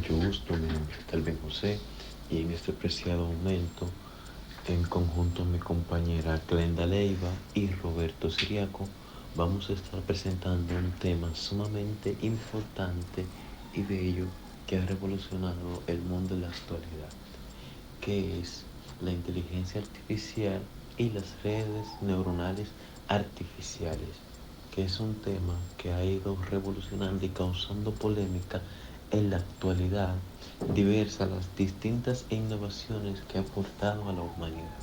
Mucho gusto, mi nombre es Talvin José y en este preciado momento, en conjunto mi compañera Glenda Leiva y Roberto Siriaco, vamos a estar presentando un tema sumamente importante y bello que ha revolucionado el mundo de la actualidad, que es la inteligencia artificial y las redes neuronales artificiales, que es un tema que ha ido revolucionando y causando polémica en la actualidad, diversas las distintas innovaciones que ha aportado a la humanidad.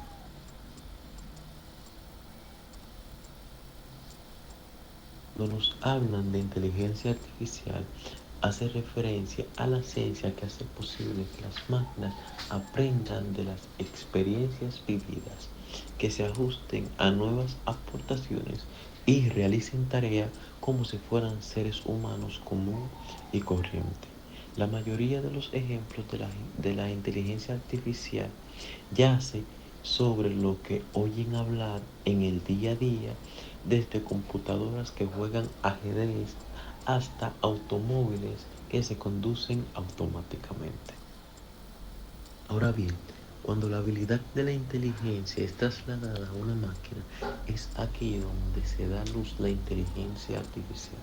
Cuando nos hablan de inteligencia artificial, hace referencia a la ciencia que hace posible que las máquinas aprendan de las experiencias vividas, que se ajusten a nuevas aportaciones y realicen tareas como si fueran seres humanos común y corriente. La mayoría de los ejemplos de la inteligencia artificial yace sobre lo que oyen hablar en el día a día, desde computadoras que juegan ajedrez hasta automóviles que se conducen automáticamente. Ahora bien, cuando la habilidad de la inteligencia es trasladada a una máquina, es aquí donde se da luz la inteligencia artificial,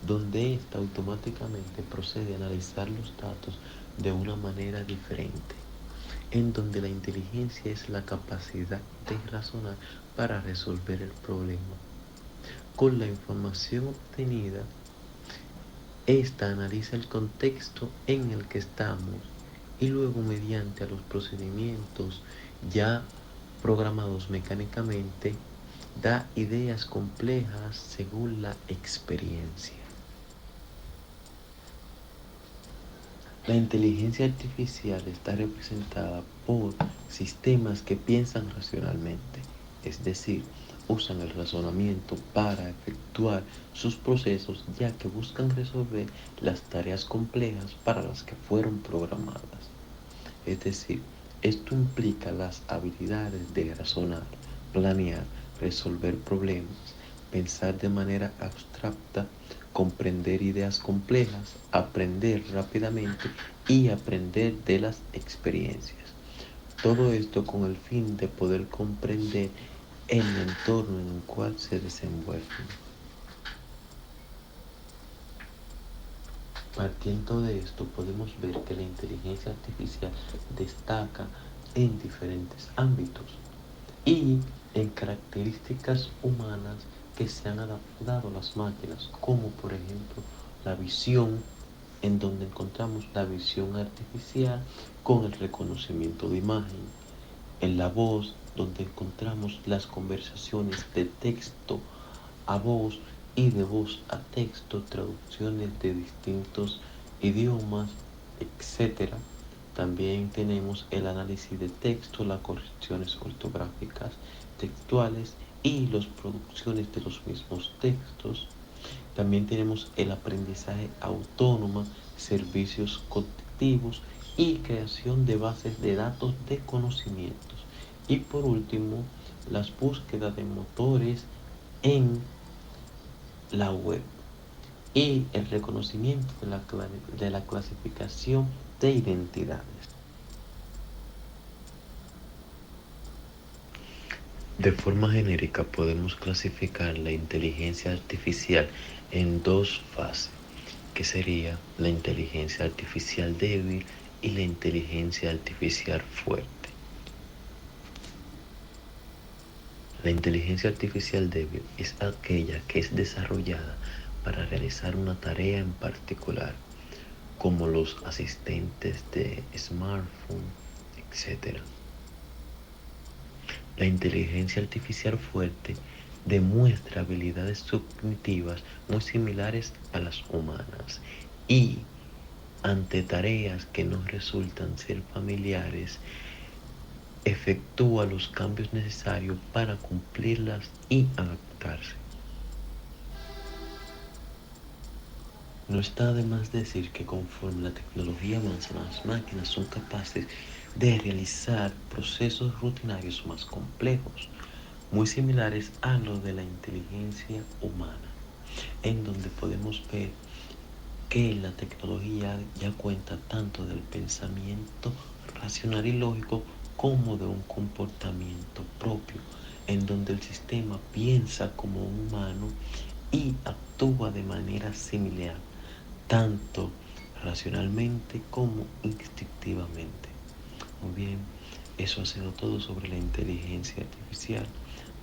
donde ésta automáticamente procede a analizar los datos de una manera diferente, en donde la inteligencia es la capacidad de razonar para resolver el problema. Con la información obtenida, esta analiza el contexto en el que estamos y luego mediante a los procedimientos ya programados mecánicamente, da ideas complejas según la experiencia. La inteligencia artificial está representada por sistemas que piensan racionalmente, es decir, usan el razonamiento para efectuar sus procesos ya que buscan resolver las tareas complejas para las que fueron programadas. Es decir, esto implica las habilidades de razonar, planear, resolver problemas, pensar de manera abstracta, comprender ideas complejas, aprender rápidamente y aprender de las experiencias. Todo esto con el fin de poder comprender el entorno en el cual se desenvuelven. Partiendo de esto, podemos ver que la inteligencia artificial destaca en diferentes ámbitos y en características humanas que se han adaptado a las máquinas, como por ejemplo la visión, en donde encontramos la visión artificial con el reconocimiento de imagen, en la voz, donde encontramos las conversaciones de texto a voz y de voz a texto, traducciones de distintos idiomas, etcétera. También tenemos el análisis de texto, las correcciones ortográficas textuales y las producciones de los mismos textos. También tenemos el aprendizaje autónomo, servicios cognitivos y creación de bases de datos de conocimientos. Y por último, las búsquedas de motores en la web y el reconocimiento de la clasificación de identidades. De forma genérica podemos clasificar la inteligencia artificial en dos fases, que sería la inteligencia artificial débil y la inteligencia artificial fuerte. La inteligencia artificial débil es aquella que es desarrollada para realizar una tarea en particular, como los asistentes de smartphone, etc. La inteligencia artificial fuerte demuestra habilidades cognitivas muy similares a las humanas y, ante tareas que no resultan ser familiares, efectúa los cambios necesarios para cumplirlas y adaptarse. No está de más decir que conforme la tecnología avanza, las máquinas son capaces de realizar procesos rutinarios más complejos, muy similares a los de la inteligencia humana, en donde podemos ver que la tecnología ya cuenta tanto del pensamiento racional y lógico como de un comportamiento propio, en donde el sistema piensa como un humano y actúa de manera similar, tanto racionalmente como instintivamente. Muy bien, eso ha sido todo sobre la inteligencia artificial.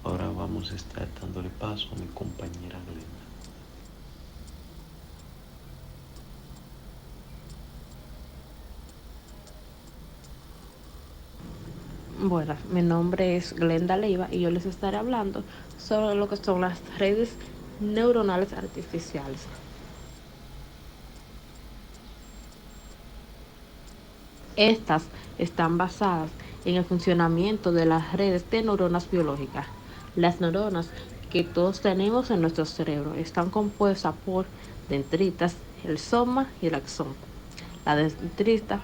Ahora vamos a estar dándole paso a mi compañera Glenda. Bueno, mi nombre es Glenda Leiva y yo les estaré hablando sobre lo que son las redes neuronales artificiales. Estas están basadas en el funcionamiento de las redes de neuronas biológicas. Las neuronas que todos tenemos en nuestro cerebro están compuestas por dendritas, el soma y el axón. Las dendritas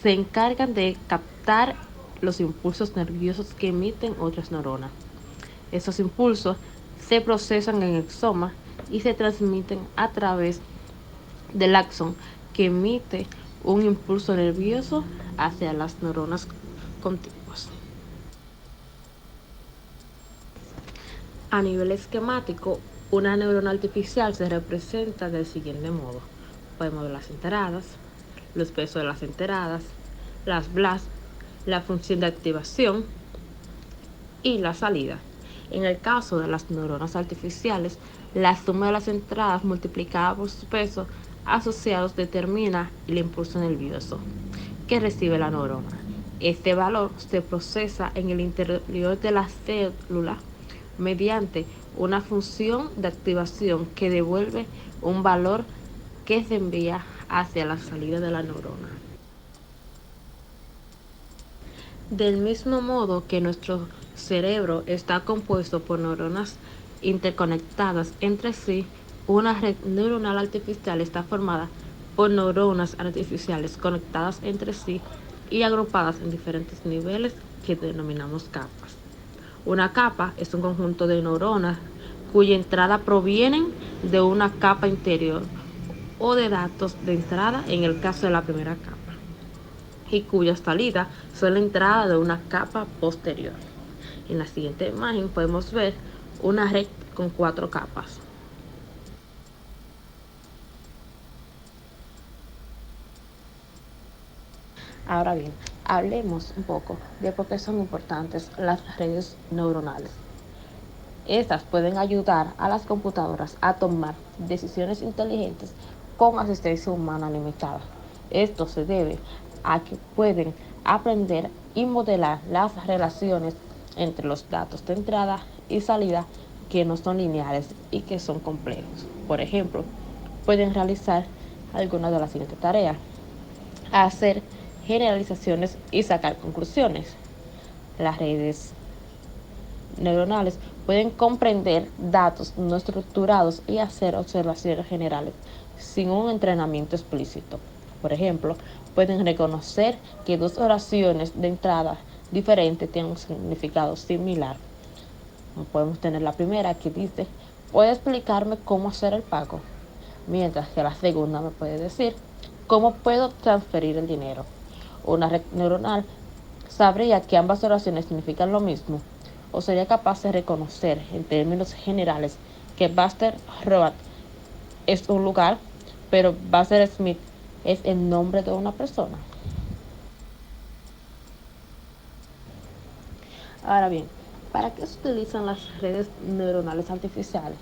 se encargan de captar los impulsos nerviosos que emiten otras neuronas. Esos impulsos se procesan en el soma y se transmiten a través del axón que emite un impulso nervioso hacia las neuronas contiguas. A nivel esquemático, una neurona artificial se representa del siguiente modo. Podemos ver las enteradas, los pesos de las enteradas, las BLAS, la función de activación y la salida. En el caso de las neuronas artificiales, la suma de las entradas multiplicada por su peso asociados determina el impulso nervioso que recibe la neurona. Este valor se procesa en el interior de la célula mediante una función de activación que devuelve un valor que se envía hacia la salida de la neurona. Del mismo modo que nuestro cerebro está compuesto por neuronas interconectadas entre sí, una red neuronal artificial está formada por neuronas artificiales conectadas entre sí y agrupadas en diferentes niveles que denominamos capas. Una capa es un conjunto de neuronas cuya entrada provienen de una capa interior o de datos de entrada en el caso de la primera capa y cuya salida son la entrada de una capa posterior. En la siguiente imagen podemos ver una red con 4 capas. Ahora bien, hablemos un poco de por qué son importantes las redes neuronales. Estas pueden ayudar a las computadoras a tomar decisiones inteligentes con asistencia humana limitada. Esto se debe a que pueden aprender y modelar las relaciones entre los datos de entrada y salida que no son lineales y que son complejos. Por ejemplo, pueden realizar algunas de las siguientes tareas: hacer generalizaciones y sacar conclusiones. Las redes neuronales pueden comprender datos no estructurados y hacer observaciones generales sin un entrenamiento explícito. Por ejemplo, pueden reconocer que dos oraciones de entrada diferentes tienen un significado similar. Podemos tener la primera que dice: ¿puede explicarme cómo hacer el pago? Mientras que la segunda me puede decir: ¿cómo puedo transferir el dinero? Una red neuronal sabría que ambas oraciones significan lo mismo, o sería capaz de reconocer en términos generales que Buster Road es un lugar, pero Buster Smith es el nombre de una persona. Ahora bien, ¿para qué se utilizan las redes neuronales artificiales?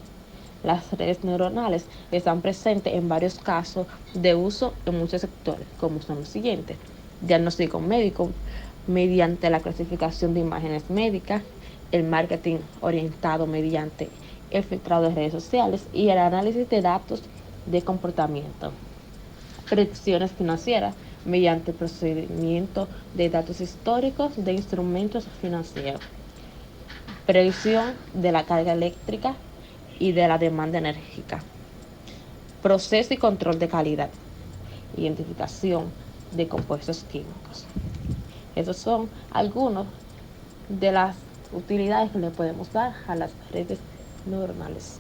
Las redes neuronales están presentes en varios casos de uso en muchos sectores, como son los siguientes: diagnóstico médico mediante la clasificación de imágenes médicas, el marketing orientado mediante el filtrado de redes sociales y el análisis de datos de comportamiento, predicciones financieras mediante el procedimiento de datos históricos de instrumentos financieros, predicción de la carga eléctrica y de la demanda enérgica, proceso y control de calidad, identificación de compuestos químicos. Esos son algunos de las utilidades que le podemos dar a las redes neuronales.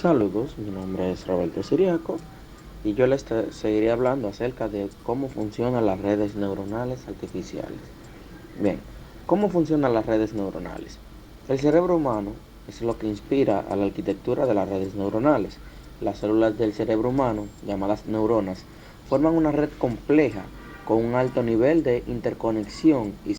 Saludos, mi nombre es Roberto Siriaco y yo les seguiré hablando acerca de cómo funcionan las redes neuronales artificiales. Bien, ¿cómo funcionan las redes neuronales? El cerebro humano es lo que inspira a la arquitectura de las redes neuronales. Las células del cerebro humano, llamadas neuronas, forman una red compleja con un alto nivel de interconexión y